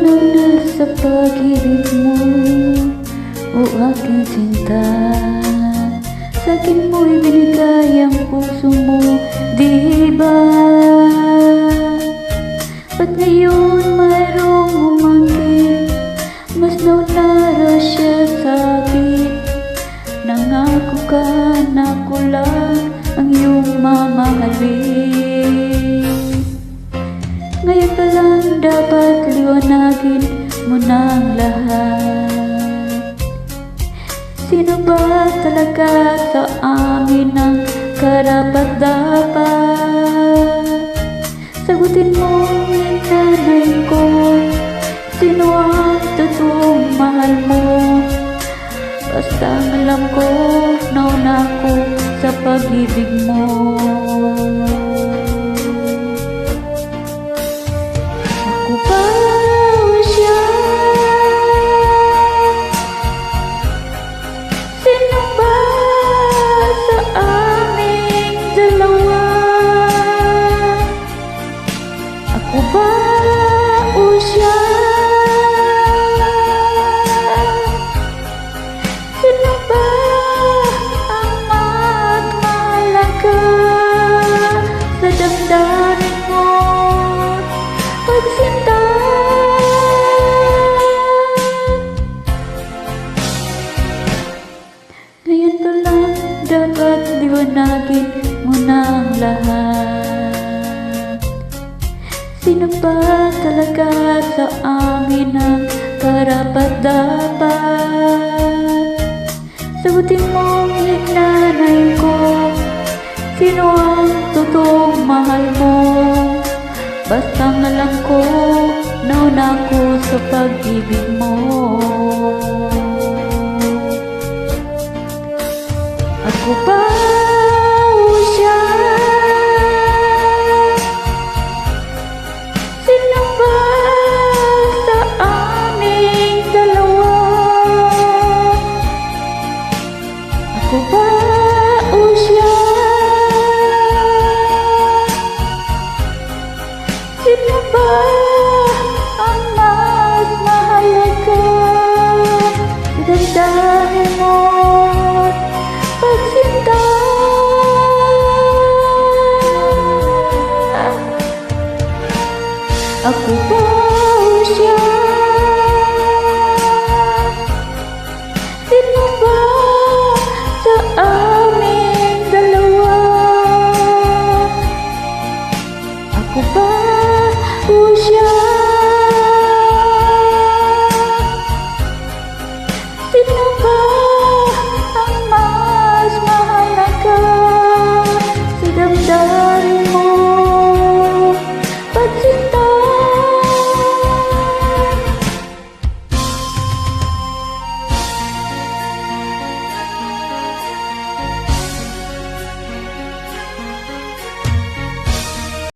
Napunaw na sa pag-ibig mo, o aking sinta. Sa'kin mo'y binigay ang puso mo, di ba? Ba't ngayon mayroong umangkin? Mas naunara siya sa'kin. Nangako ka na ko lang ang iyong mamahalin. Ngayon pa lang dapat liwanagin mo na ang lahat. Sino ba talaga sa amin ang karapat-dapat? Sagutin mo yung nanay ko, sino ang totoong mahal mo? Basta alam ko, nauna ko sa pag-ibig mo. Ako ba o siya? Sino ba sa aming dalawa? Ako ba o siya? Sino ba ang magmahalaga sa damdamin mo pagsinta? Ngayon pa lang dapat liwanagin mo na ang lahat. Sino ba talaga sa amin ang karapat-dapat? Sagutin mo yung nanay ko, sino ang totoong mahal mo? Basta alam ko, nauna ko sa pag-ibig mo. Ako ba o siya? Sino ba sa aming dalawa? Ako ba o siya? Sino ba ang mas mahalaga? Dandahin mo pagsinta. Ako